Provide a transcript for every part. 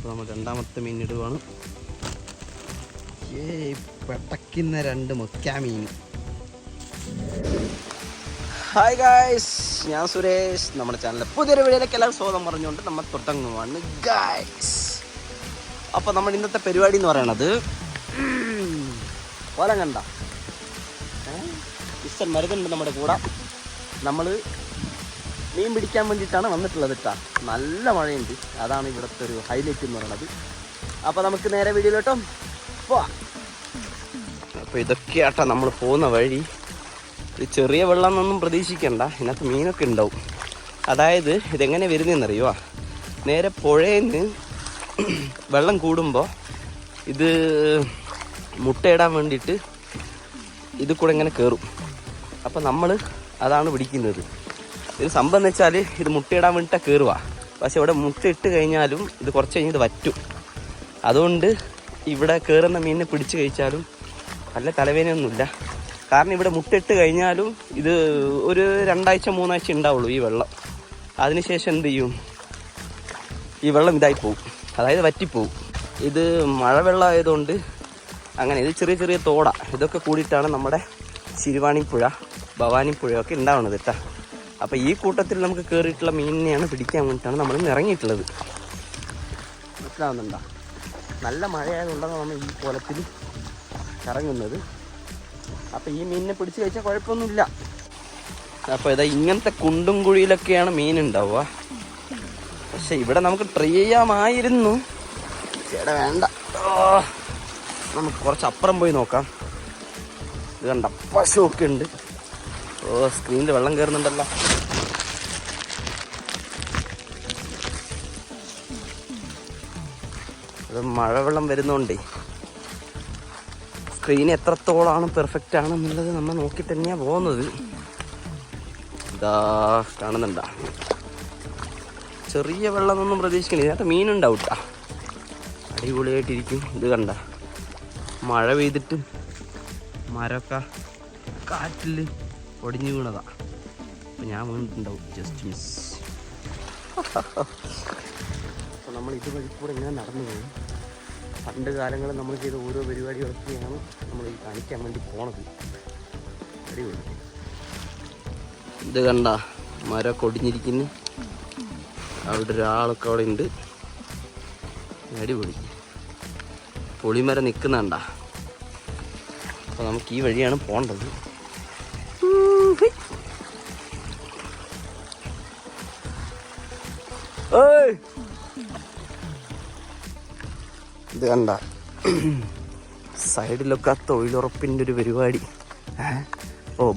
അപ്പോൾ നമ്മൾ രണ്ടാമത്തെ മീൻ ഇടുവാണ്. പെട്ടക്കുന്ന 2 മുക്കാ മീൻ. ഹായ് ഗായ്സ്, ഞാൻ സുരേഷ്. നമ്മുടെ ചാനലിലെ പുതിയൊരു വീഡിയോയിലേക്ക് എല്ലാവരും സ്വാഗതം പറഞ്ഞുകൊണ്ട് നമ്മൾ തുടങ്ങുവാണ് ഗായ്സ്. അപ്പോൾ നമ്മൾ ഇന്നത്തെ പരിപാടി എന്ന് പറയണത് വലം കണ്ട മിസ്റ്റർ മരുതുണ്ട് നമ്മുടെ കൂടെ. നമ്മൾ മീൻ പിടിക്കാൻ വേണ്ടിയിട്ടാണ് വന്നിട്ടുള്ളത് കേട്ടോ. നല്ല മഴയുണ്ട്, അതാണ് ഇവിടുത്തെ ഒരു ഹൈലൈറ്റ് എന്ന് പറയുന്നത്. അപ്പോൾ നമുക്ക് നേരെ വീഡിയോയിലോട്ടോ പോവാം. അപ്പോൾ ഇതൊക്കെയാട്ടോ നമ്മൾ പോകുന്ന വഴി. ഇത് ചെറിയ വെള്ളം എന്നൊന്നും പ്രതീക്ഷിക്കണ്ട, ഇതിനകത്ത് മീനൊക്കെ ഉണ്ടാവും. അതായത് ഇതെങ്ങനെ വരുന്നതെന്നറിയുമോ? നേരെ പുഴയിൽ നിന്ന് വെള്ളം കൂടുമ്പോൾ ഇത് മുട്ടയിടാൻ വേണ്ടിയിട്ട് ഇത് കൂടെ ഇങ്ങനെ കയറും. അപ്പോൾ നമ്മൾ അതാണ് പിടിക്കുന്നത്. ഇത് സംഭവം എന്ന് വെച്ചാൽ ഇത് മുട്ടയിടാൻ വേണ്ടിയിട്ടാണ് കയറുക. പക്ഷെ ഇവിടെ മുട്ട ഇട്ട് കഴിഞ്ഞാലും ഇത് കുറച്ച് കഴിഞ്ഞ് ഇത് വറ്റും. അതുകൊണ്ട് ഇവിടെ കയറുന്ന മീനിനെ പിടിച്ച് കഴിച്ചാലും നല്ല തലവേദനയൊന്നുമില്ല. കാരണം ഇവിടെ മുട്ടയിട്ട് കഴിഞ്ഞാലും ഇത് ഒരു 2 ആഴ്ച 3 ആഴ്ച ഉണ്ടാവുള്ളൂ ഈ വെള്ളം. അതിനുശേഷം എന്ത് ചെയ്യും? ഈ വെള്ളം ഇതായി പോവും, അതായത് വറ്റിപ്പോവും. ഇത് മഴവെള്ളം ആയതുകൊണ്ട് അങ്ങനെ. ഇത് ചെറിയ ചെറിയ തോട, ഇതൊക്കെ കൂടിയിട്ടാണ് നമ്മുടെ ശിരുവാണി പുഴ, ഭവാനി പുഴയൊക്കെ ഉണ്ടാവുന്നത് കേട്ടോ. അപ്പോൾ ഈ കൂട്ടത്തിൽ നമുക്ക് കയറിയിട്ടുള്ള മീനിനെയാണ് പിടിക്കാൻ വേണ്ടിയിട്ടാണ് നമ്മൾ ഇറങ്ങിയിട്ടുള്ളത്. മനസ്സിലാവുന്നുണ്ടോ? നല്ല മഴയായതുകൊണ്ടാണ് നമ്മൾ ഈ കോലത്തിൽ ഇറങ്ങുന്നത്. അപ്പോൾ ഈ മീനിനെ പിടിച്ച് കഴിച്ചാൽ കുഴപ്പമൊന്നുമില്ല. അപ്പോൾ ഇതാ ഇങ്ങനത്തെ കുണ്ടും കുഴിയിലൊക്കെയാണ് മീൻ ഉണ്ടാവുക. പക്ഷെ ഇവിടെ നമുക്ക് ട്രൈ ചെയ്യാമായിരുന്നു. ചേട്ടാ വേണ്ട, നമുക്ക് കുറച്ച് അപ്പുറം പോയി നോക്കാം. ഇത് കണ്ട പശുവൊക്കെ ഉണ്ട്. സ്ക്രീനിൽ വെള്ളം കയറുന്നുണ്ടല്ലോ. അത് മഴവെള്ളം വരുന്നോണ്ടേ സ്ക്രീൻ എത്രത്തോളാണ് പെർഫെക്റ്റ് ആണെന്നുള്ളത് നമ്മൾ നോക്കി തന്നെയാണ് പോകുന്നത്. ഇതാ കാണുന്നുണ്ട, ചെറിയ വെള്ളം ഒന്നും പ്രതീക്ഷിക്കണേ. ഇതിനകത്ത് മീനുണ്ടാവും കേട്ടോ, അടിപൊളിയായിട്ടിരിക്കും. ഇത് കണ്ട മഴ പെയ്തിട്ട് മരമൊക്കെ കാറ്റിൽ ഒടിഞ്ഞു വീണതാ. അപ്പം ഞാൻ വീണിട്ടുണ്ടാവും, ജസ്റ്റ് മിസ്. അപ്പോൾ നമ്മൾ ഇതുവഴി കൂടെ ഇങ്ങനെ നടന്നു പോകും. പണ്ട് കാലങ്ങളിൽ നമ്മൾ ചെയ്ത ഓരോ പരിപാടികളൊക്കെയാണ് നമ്മൾ ഈ കാണിക്കാൻ വേണ്ടി പോണത്. അടിപൊളി. ഇത് കണ്ട മരമൊക്കെ ഒടിഞ്ഞിരിക്കുന്നു. അവിടെ ഒരാളൊക്കെ അവിടെ ഉണ്ട്. അടിപൊളി പൊളിമരം നിൽക്കുന്നുണ്ട. അപ്പോൾ നമുക്ക് ഈ വഴിയാണ് പോകേണ്ടത്. ഇത് കണ്ട സൈഡിലൊക്കെ തൊഴിലുറപ്പിൻ്റെ ഒരു പരിപാടി.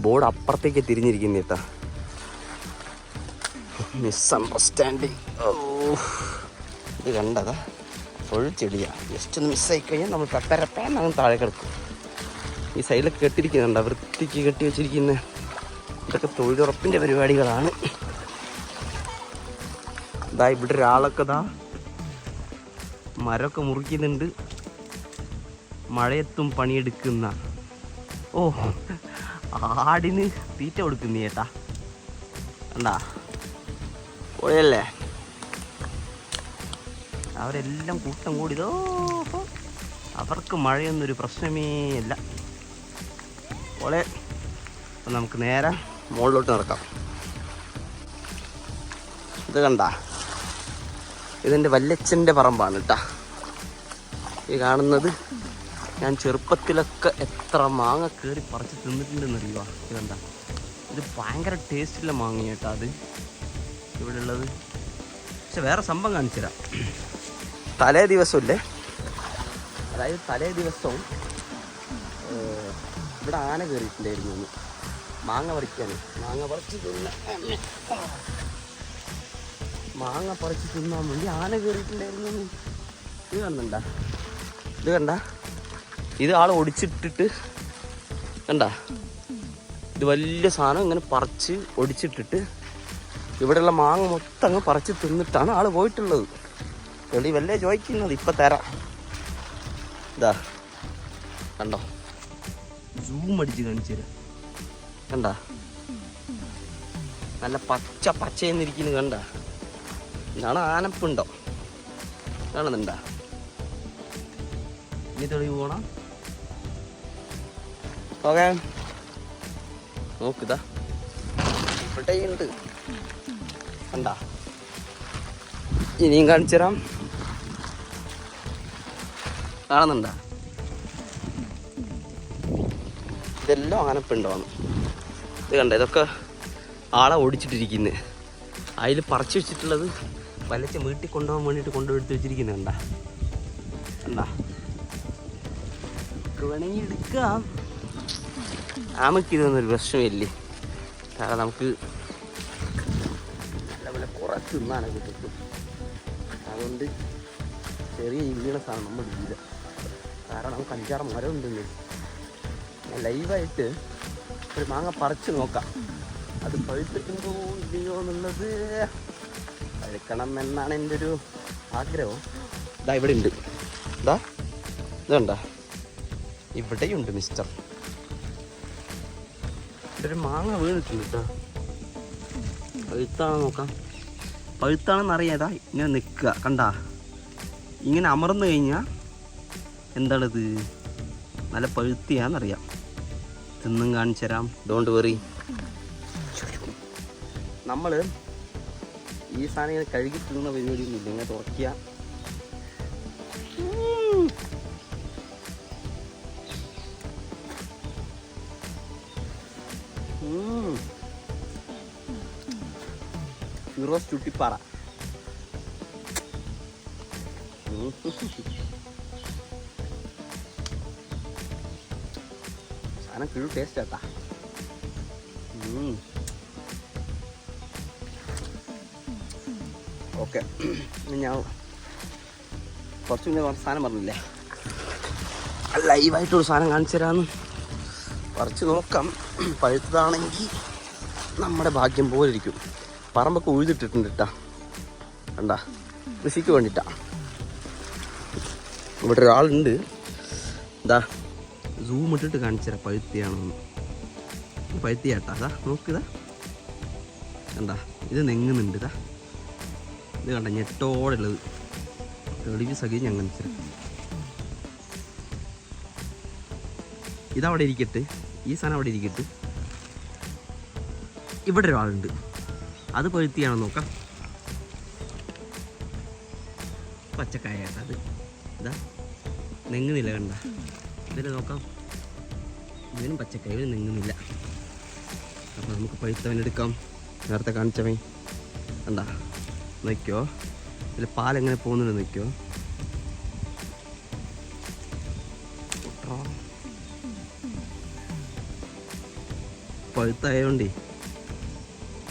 ബോർഡ് അപ്പുറത്തേക്ക് തിരിഞ്ഞിരിക്കുന്നു കേട്ടാ. മിസ്അണ്ടർസ്റ്റാൻഡിങ്. ഇത് കണ്ടതാ ഫുൾ ചെടിയാ. ജസ്റ്റ് ഒന്ന് മിസ്സായി കഴിഞ്ഞാൽ നമ്മൾ പെപ്പരപ്പേന്ന് അങ്ങ് താഴെ കിടക്കും. ഈ സൈഡിലൊക്കെ കെട്ടിരിക്കുന്നുണ്ട്, വൃത്തിക്ക് കെട്ടി വെച്ചിരിക്കുന്ന. ഇതൊക്കെ തൊഴിലുറപ്പിൻ്റെ പരിപാടികളാണ്. ഇതാ ഇവിടെ ഒരാളൊക്കെ ഇതാ മരമൊക്കെ മുറിക്കുന്നുണ്ട്. മഴയത്തും പണിയെടുക്കുന്ന ആടിന് തീറ്റ കൊടുക്കുന്ന ചേട്ടാ. കണ്ടാ പൊളിയല്ലേ? അവരെല്ലാം കൂട്ടം കൂടിയതോ. അവർക്ക് മഴയൊന്നൊരു പ്രശ്നമേ അല്ല. പൊളെ. അപ്പം നമുക്ക് നേരെ മുകളിലോട്ട് നടക്കാം. ഇത് കണ്ട, ഇതെൻ്റെ വല്യച്ഛൻ്റെ പറമ്പാണ് കേട്ടാ. ഈ കാണുന്നത് ഞാൻ ചെറുപ്പത്തിലൊക്കെ എത്ര മാങ്ങ കയറി പറിച്ച് തിന്നിട്ടുണ്ടെന്നറിയുക. ഇതെന്താ, ഇത് ഭയങ്കര ടേസ്റ്റുള്ള മാങ്ങ കേട്ടാ അത് ഇവിടെ ഉള്ളത്. പക്ഷെ വേറെ സംഭവം കാണിച്ചു തരാം. തലേ ദിവസമില്ലേ, അതായത് തലേ ദിവസവും ഇവിടെ ആന കയറിയിട്ടുണ്ടായിരുന്നു മാങ്ങ പറിക്കാൻ. മാങ്ങ പറിച്ച് തിന്നാൻ വേണ്ടി ആന കയറിയിട്ടുണ്ടായിരുന്നു. ഇത് കണ്ട, ഇത് കണ്ട, ഇത് ആൾ ഒടിച്ചിട്ടിട്ട് കണ്ട, ഇത് വലിയ സാധനം ഇങ്ങനെ പറിച്ച് ഒടിച്ചിട്ടിട്ട് ഇവിടെയുള്ള മാങ്ങ മൊത്തം അങ്ങ് പറിച്ച് തിന്നിട്ടാണ് ആൾ പോയിട്ടുള്ളത്. തെളിവല്ലേ ചോദിക്കുന്നത്, ഇപ്പം തരാം. ഇതാ കണ്ടോ, സൂം അടിച്ച് കാണിച്ചു തരാം. കണ്ട, നല്ല പച്ചയെന്നിരിക്കുന്നു. കണ്ട, ഇതാണ് ആനപ്പുണ്ടോ. കാണുന്നുണ്ടാ? ഇനി തെളിവ് പോണം. ഓക്കെ, നോക്കിതാ ഇവിടെ ഉണ്ട് കണ്ടാ. ഇനിയും കാണിച്ചു തരാം. കാണുന്നുണ്ടാ? ഇതെല്ലാം ആനപ്പിണ്ടമാണ്. ഇത് കണ്ട, ഇതൊക്കെ ആളെ ഓടിച്ചിട്ടിരിക്കുന്നത്. അതിൽ പറിച്ചു വെച്ചിട്ടുള്ളത് വലിച്ച വീട്ടിൽ കൊണ്ടുപോകാൻ വേണ്ടിയിട്ട് കൊണ്ടുപോയെടുത്ത് വെച്ചിരിക്കുന്നത് കണ്ടാ. കണ്ടാ, വേണമെങ്കിൽ എടുക്കാം. നമുക്കിതൊന്നൊരു പ്രശ്നമില്ലേ, കാരണം നമുക്ക് നല്ലപോലെ കുറച്ച് തിന്നാനൊക്കെ കിട്ടും. അതുകൊണ്ട് ചെറിയ ഈ വീണ സാധനം നമ്മൾ ഇല്ല. കാരണം നമുക്ക് 5-6 മരം ഉണ്ടെങ്കിൽ ലൈവായിട്ട് ഒരു മാങ്ങ പറിച്ച് നോക്കാം. അത് പഴുത്തിട്ടുണ്ടോ ഇല്ലയോ എന്നുള്ളത് പഴുക്കണം എന്നാണ് എൻ്റെ ഒരു ആഗ്രഹം. ഇതാ ഇവിടെ ഉണ്ട്, ഇതാ ഇതുണ്ട, ഇവിടെയുണ്ട് മിസ്റ്റർ. ഇവിടെ ഒരു മാങ്ങ വീണിട്ടുണ്ട് കേട്ടോ. പഴുത്താണോ നോക്കാം. പഴുത്താണെന്ന് അറിയാതാ ഇങ്ങനെ നിൽക്കുക കണ്ടാ. ഇങ്ങനെ അമർന്നു കഴിഞ്ഞാൽ എന്താണിത്, നല്ല പഴുത്തിയാന്നറിയാം. തിന്നും കാണിച്ചു തരാം, ഡോണ്ട് വെറി. നമ്മൾ ഈ സാധനം ഇങ്ങനെ കഴുകി തിന്നുന്ന പരിപാടിയൊന്നുമില്ല. ഇങ്ങനെ തുറക്കുക, ഫിറോസ് ചുട്ടിപ്പാറ. സാധനം കിഴു ടേസ്റ്റ് ആട്ടാ. ഓക്കെ, ഞാൻ കുറച്ച് മുന്നേ സാധനം പറഞ്ഞില്ലേ, ലൈവായിട്ടൊരു സാധനം കാണിച്ചു തരാമെന്ന്. പറിച്ച് നോക്കാം. പഴുത്തതാണെങ്കിൽ നമ്മുടെ ഭാഗ്യം പോലെ ഇരിക്കും. പറമ്പൊക്കെ ഉഴുതിട്ടിട്ടുണ്ട് കേട്ടാ. കണ്ടാ, കൃഷിക്ക് വേണ്ടിയിട്ടാ. ഇവിടെ ഒരാളുണ്ട്. ഇതാ സൂം ഇട്ടിട്ട് കാണിച്ചു തരാം പഴുത്തിയാണെന്ന്. പഴുത്തിയാട്ടാ. അതാ നോക്കിതാ കണ്ടാ, ഇത് നെങ്ങുന്നുണ്ട്. ഇതാ ഇത് കണ്ട, ഞെട്ടോടെ ഉള്ളത്. തെളിവ് സഹിതം ഞാൻ കാണിച്ചു തരാം. ഇതവിടെ ഇരിക്കട്ടെ, ഈ സാധനം അവിടെ ഇരിക്കട്ടെ. ഇവിടെ ഒരാളുണ്ട്, അത് പഴുത്തിയാണെന്ന് നോക്കാം. പച്ചക്കായാട്ടാ അത്. ഇതാ നെങ്ങുന്നില്ല കണ്ട. ഇതിൽ നോക്കാം, ഇതിനും പച്ചക്കായ, ഇതിന് നെങ്ങുന്നില്ല. അപ്പോൾ നമുക്ക് പഴുത്തവനെടുക്കാം. നേരത്തെ കാണിച്ചവൻ കണ്ട, നോക്കിയോ ഇതിൽ പാലെങ്ങനെ പോകുന്നുണ്ട് നോക്കിയോ. പഴുത്തായതുകൊണ്ടേ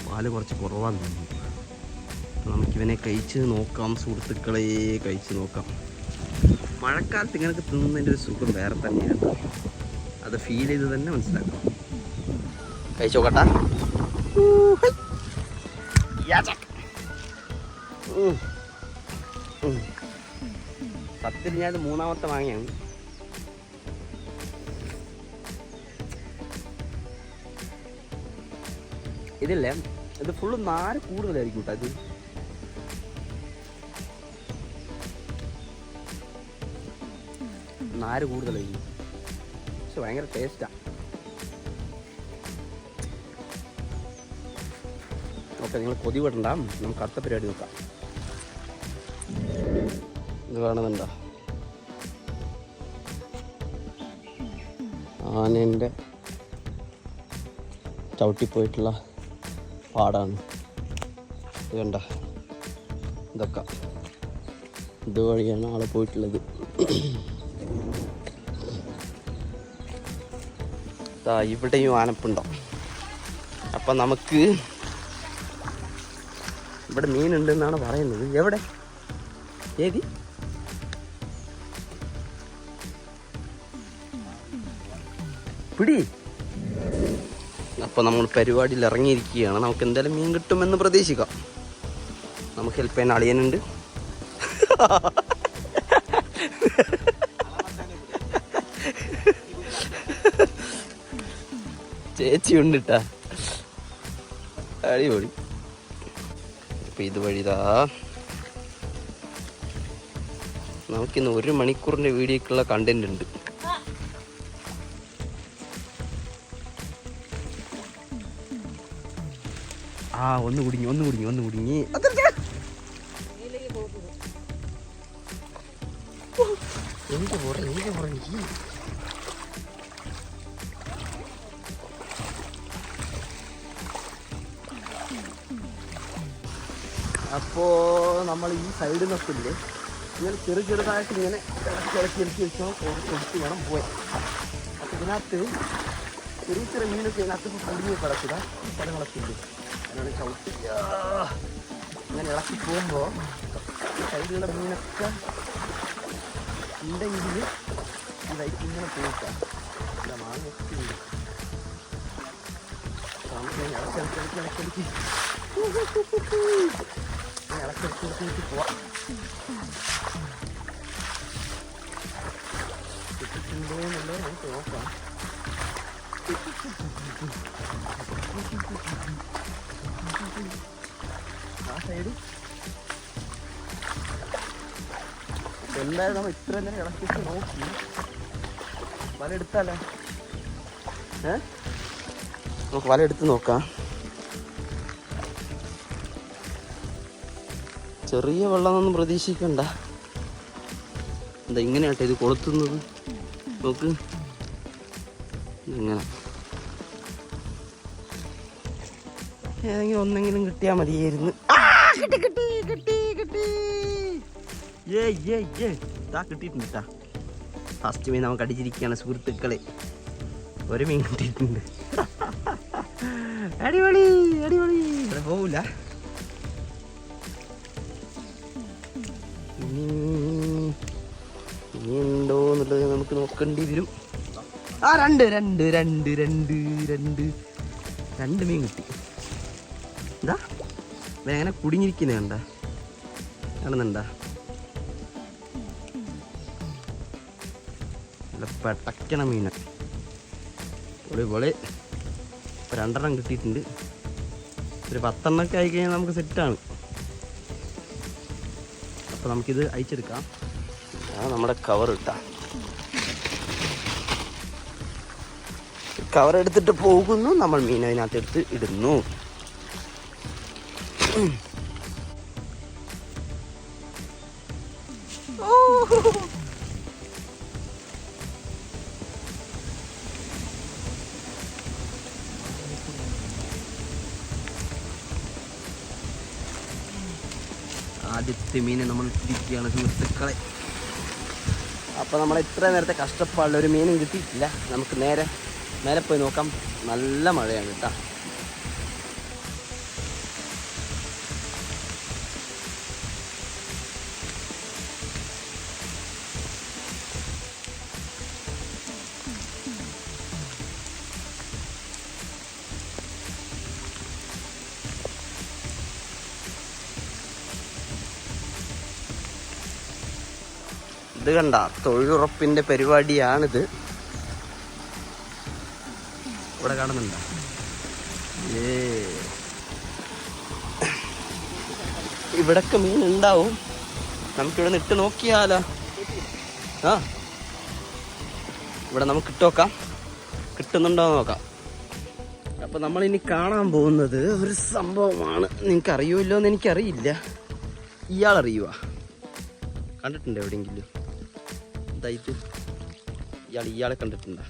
പാല് കുറച്ച് കുറവാന്ന് തോന്നുന്നു. നമുക്കിവനെ കഴിച്ച് നോക്കാം സുഹൃത്തുക്കളെ, കഴിച്ച് നോക്കാം. മഴക്കാലത്ത് ഇങ്ങനെയൊക്കെ തിന്നുന്നതിൻ്റെ ഒരു സുഖം വേറെ തന്നെയാണ്. അത് ഫീൽ ചെയ്ത് തന്നെ മനസ്സിലാക്കാം. കഴിച്ച് നോക്കട്ടാ. സത്യത്തിൽ ഞാനത് 3ാമത്തെ വാങ്ങിയാണ്. ഇതില്ലേ, ഇത് ഫുള്ള് നാര് കൂടുതലായിരിക്കും കേട്ടോ. ഇത് നാര് കൂടുതലായിരിക്കും, പക്ഷെ ഭയങ്കര ടേസ്റ്റാ. ഓക്കെ, നിങ്ങൾ കൊതി വിടണ്ട, നമുക്ക് അടുത്ത പരിപാടി നോക്കാം. ഇത് കാണുന്നുണ്ടോ, ആനേൻ്റെ ചവിട്ടിപ്പോയിട്ടുള്ള പാടാണ്. ഇത് കണ്ട, ഇതൊക്കെ ഇതുവഴിയാണ് ആളെ പോയിട്ടുള്ളത്. ഇവിടെയും ആനപ്പുണ്ടോ. അപ്പം നമുക്ക് ഇവിടെ മീനുണ്ടെന്നാണ് പറയുന്നത്. എവിടെ, ഏതി? പിടി. അപ്പോൾ നമ്മൾ പരിപാടിയിൽ ഇറങ്ങിയിരിക്കുകയാണ്. നമുക്ക് എന്തായാലും മീൻ കിട്ടുമെന്ന് പ്രതീക്ഷിക്കാം. നമുക്ക് ഹെൽപ്പ് ചെയ്യാൻ അളിയനുണ്ട്. ചേച്ചി ഉണ്ട് കേട്ടാ, അടിപൊളി. അപ്പം ഇതുവഴിതാ നമുക്കിന്ന് 1 മണിക്കൂറിൻ്റെ വീഡിയോക്കുള്ള കണ്ടന്റ് ഉണ്ട്. ഒന്ന് കുടുങ്ങി. എനിക്ക് പോറ അപ്പോൾ നമ്മൾ ഈ സൈഡിൽ നിൽക്കില്ലേ ഇങ്ങനെ ചെറുതായിട്ട് ഇങ്ങനെ ഇറക്കി വെച്ചാൽ കൊടുത്ത് വേണം പോയി. അപ്പോൾ ഇതിനകത്ത് ചെറിയ മീനൊക്കെ ഇതിനകത്ത് കുടുങ്ങി കിടക്കുക. ഈ സ്ഥലങ്ങളൊക്കെ അതിനോട് ചവിട്ടി ഇങ്ങനെ ഇളക്കി പോകുമ്പോൾ സൈഡിലുള്ള മീനൊക്കെ ഉണ്ടെങ്കിൽ ഈ വൈക്ക് ഇങ്ങനെ പോയിട്ടാണ് മാങ്ങൊക്കെ ഉണ്ട്. ഇളക്കി പോവാം. കിട്ടുന്നുണ്ടോ എന്നുള്ളത് നമുക്ക് നോക്കാം. ആ സൈഡ് എന്തായാലും നമ്മൾ ഇത്ര നേരം ഇളക്കിട്ട് നോക്കി വല എടുത്താലേ നമുക്ക് വല എടുത്ത് നോക്കാം. ചെറിയ വെള്ളമൊന്നും പ്രതീക്ഷിക്കണ്ട. എന്താ ഇങ്ങനെയാട്ടെ ഇത് കൊളുത്തുന്നത്. നോക്ക് ഇങ്ങനെ ഏതെങ്കിലും ഒന്നെങ്കിലും കിട്ടിയാൽ മതിയായിരുന്നു. കിട്ടിയിട്ടുണ്ട്. ഫസ്റ്റ് മീൻ നമുക്ക് അടിച്ചിരിക്കുകയാണ് സുഹൃത്തുക്കളെ. 1 മീൻ കിട്ടിയിട്ടുണ്ട്. അടിപൊളി. ഇവിടെ പോവില്ല. ഇനി ഉണ്ടോ എന്നുള്ളത് നമുക്ക് നോക്കേണ്ടി വരും. രണ്ട് മീൻ കിട്ടി. എന്താ വേങ്ങനെ കുടുങ്ങിയിരിക്കുന്നത് കണ്ട കാണുന്നുണ്ടാ? പെട്ടക്കണ മീന പൊളി. 2 കിട്ടിയിട്ടുണ്ട്. ഒരു 10 ആയി കഴിഞ്ഞാൽ നമുക്ക് സെറ്റാണ്. അപ്പോൾ നമുക്കിത് അയച്ചെടുക്കാം. നമ്മുടെ കവർ ഇട്ടാ കവർ എടുത്തിട്ട് പോകുന്നു. നമ്മൾ മീൻ അതിനകത്ത് എടുത്ത് ഇടുന്നു. ആദ്യത്തെ മീനെ നമ്മൾ ഇട്ടിരിക്കുകയാണ് സുഹൃത്തുക്കളെ. അപ്പോൾ നമ്മൾ ഇത്ര നേരത്തെ കഷ്ടപ്പാടുള്ള ഒരു മീനും കിട്ടിയിട്ടില്ല. നമുക്ക് നേരെ മേലെ പോയി നോക്കാം. നല്ല മഴയാണ് കേട്ടോ. ഇത് കണ്ട തൊഴിലുറപ്പിന്റെ പരിപാടിയാണിത്. ഇവിടെ കാണുന്നുണ്ട. ഇവിടൊക്കെ മീൻ ഉണ്ടാവും. നമുക്കിവിടെ നിന്ന് ഇട്ട് നോക്കിയാലോ? ഇവിടെ നമുക്ക് ഇട്ട് നോക്കാം. കിട്ടുന്നുണ്ടോ നോക്കാം. അപ്പൊ നമ്മളിനി കാണാൻ പോകുന്നത് ഒരു സംഭവമാണ്. നിങ്ങൾക്ക് അറിയുമല്ലോ എന്ന് എനിക്കറിയില്ല. ഇയാളറിയുവാ? കണ്ടിട്ടുണ്ടോ എവിടെയെങ്കിലും? ഇതായിട്ട് ഇയാളെ കണ്ടിട്ടുണ്ടോ?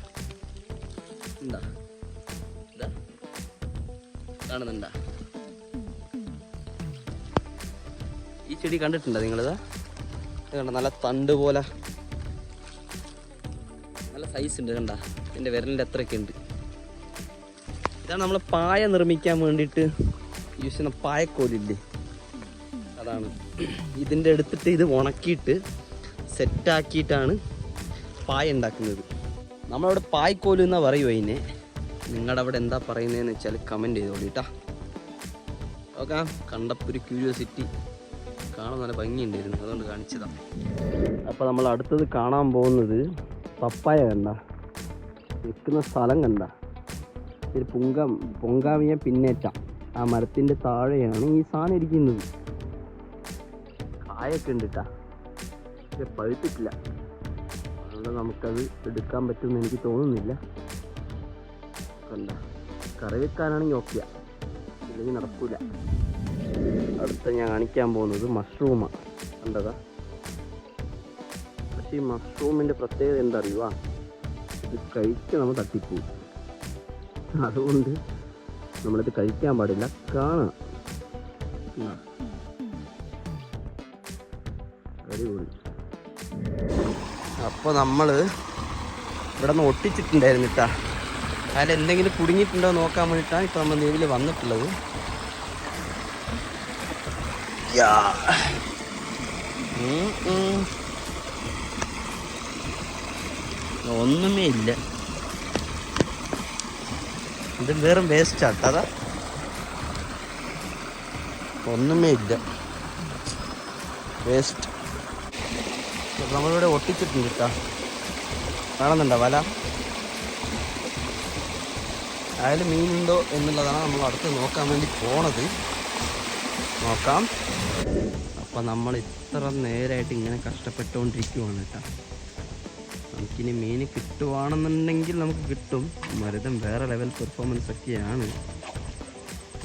എന്താ കാണുന്നുണ്ടാ? ഈ ചെടി കണ്ടിട്ടുണ്ടോ നിങ്ങളിതാ? കണ്ട നല്ല തണ്ട് പോലെ നല്ല സൈസ് ഉണ്ട്. കണ്ട എൻ്റെ വിരലിൻ്റെ അത്രയൊക്കെ ഉണ്ട്. ഇതാണ് നമ്മൾ പായ നിർമ്മിക്കാൻ വേണ്ടിയിട്ട് യൂസ് ചെയ്യുന്ന പായക്കോലില്ലേ, അതാണ്. ഇതിൻ്റെ എടുത്തിട്ട് ഇത് ഉണക്കിയിട്ട് സെറ്റാക്കിയിട്ടാണ് പായ ഉണ്ടാക്കുന്നത്. നമ്മളവിടെ പായ്ക്കോല് എന്നാ പറയുമോ അതിനെ? നിങ്ങളുടെ അവിടെ എന്താ പറയുന്നതെന്ന് വെച്ചാൽ കമൻറ്റ് ചെയ്തോളിട്ടാ. ഓക്കെ, കണ്ടപ്പോൾ ഒരു ക്യൂരിയോസിറ്റി, കാണാൻ നല്ല ഭംഗിയുണ്ടായിരുന്നു, അതുകൊണ്ട് കാണിച്ചതാണ്. അപ്പോൾ നമ്മൾ അടുത്തത് കാണാൻ പോകുന്നത് പപ്പായ. കണ്ട നിൽക്കുന്ന സ്ഥലം കണ്ട, ഒരു പൊങ്കാമിയ പിന്നേറ്റ ആ മരത്തിൻ്റെ താഴെയാണ് ഈ സാധനം ഇരിക്കുന്നത്. കായൊക്കെ ഉണ്ട് കേട്ടാ. പക്ഷെ പഴുത്തിട്ടില്ല. അതുകൊണ്ട് നമുക്കത് എടുക്കാൻ പറ്റുമെന്ന് എനിക്ക് തോന്നുന്നില്ല. കണ്ട, കറി വെക്കാനാണെങ്കിൽ ഓക്കെയാ, ഇല്ലെങ്കിൽ നടക്കൂല. അടുത്ത ഞാൻ കാണിക്കാൻ പോകുന്നത് മഷ്റൂമാണ്. കണ്ടതാ. പക്ഷേ ഈ മഷ്റൂമിൻ്റെ പ്രത്യേകത എന്താ അറിയുക, ഇത് കഴിച്ച് നമ്മൾ തട്ടിപ്പോവും. അതുകൊണ്ട് നമ്മളിത് കഴിക്കാൻ പാടില്ല, കാണാം. അടിപൊളി. അപ്പോൾ നമ്മൾ ഇവിടെ നിന്ന് ഒട്ടിച്ചിട്ടുണ്ടായിരുന്നു കേട്ടാ. അതിലെന്തെങ്കിലും കുടുങ്ങിയിട്ടുണ്ടോ നോക്കാൻ വേണ്ടിയിട്ടാണ് ഇപ്പോൾ നമ്മൾ നിലവിൽ വന്നിട്ടുള്ളത്. ഒന്നുമേ ഇല്ല. ഇത് വെറും വേസ്റ്റ് ആട്ടോ. അതാ, ഒന്നുമേ ഇല്ല, വേസ്റ്റ്. നമ്മളിവിടെ ഒട്ടിച്ചിട്ടുണ്ട് കേട്ടോ, കാണുന്നുണ്ടോ വല? അതിൽ മീനുണ്ടോ എന്നുള്ളതാണ് നമ്മൾ അടുത്ത് നോക്കാൻ വേണ്ടി പോണത്. നോക്കാം. അപ്പം നമ്മൾ ഇത്ര നേരമായിട്ട് ഇങ്ങനെ കഷ്ടപ്പെട്ടുകൊണ്ടിരിക്കുവാണ് കേട്ടോ. നമുക്കിനി മീൻ കിട്ടുവാണെന്നുണ്ടെങ്കിൽ നമുക്ക് കിട്ടും. മരുതം വേറെ ലെവൽ പെർഫോമൻസ് ഒക്കെയാണ്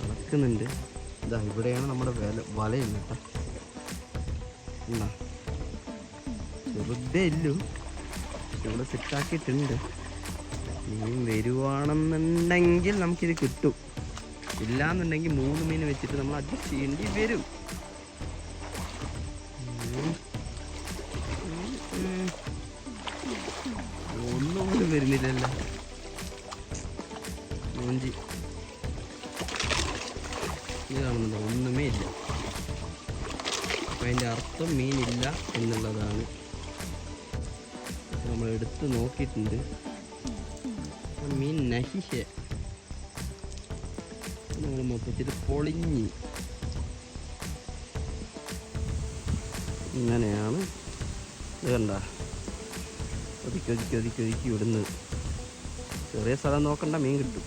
നടക്കുന്നുണ്ട്. ഇതാ ഇവിടെയാണ് നമ്മുടെ വലയുണ്ട് കേട്ടോ. എന്താ വെറുതെ ഇല്ലു, ഇവിടെ സെറ്റാക്കിയിട്ടുണ്ട്. മീൻ വരുവാണെന്നുണ്ടെങ്കിൽ നമുക്കിത് കിട്ടും. ഇല്ലാന്നുണ്ടെങ്കിൽ 3 മീൻ വെച്ചിട്ട് നമ്മൾ അഡ്ജസ്റ്റ് ചെയ്യേണ്ടി വരും. ഒന്നും പോലും വരുന്നില്ലല്ലോ മൂഞ്ചി. ഇത് കാണുന്നുണ്ടോ? ഒന്നുമേ ഇല്ല. അപ്പം അതിൻ്റെ അർത്ഥം മീനില്ല എന്നുള്ളതാണ്. നമ്മൾ എടുത്ത് നോക്കിയിട്ടുണ്ട്, മീൻ നഹിഷ. നമ്മൾ മൊത്തത്തിൽ പൊളിഞ്ഞ് ഇങ്ങനെയാണ്. ഇത് കണ്ട, ഒതുക്കി വിടുന്നത്. ചെറിയ സ്ഥലം നോക്കണ്ട, മീൻ കിട്ടും.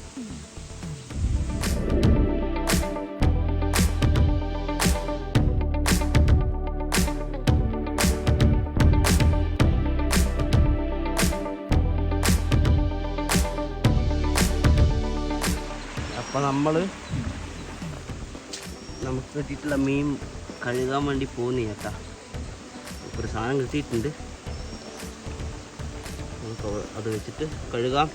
അപ്പം നമുക്ക് കിട്ടിയിട്ടുള്ള മീൻ കഴുകാൻ വേണ്ടി പോകുന്ന ചേട്ടാ. ഒരു സാധനം കിട്ടിയിട്ടുണ്ട്, നമുക്ക് അത് വെച്ചിട്ട് കഴുകാം.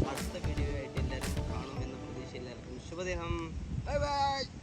അടുത്ത വീഡിയോ ആയിട്ട് എല്ലാവരും കാണുമെന്ന പ്രതീക്ഷയിൽ എല്ലാവർക്കും ശുഭദേഹം. Bye bye.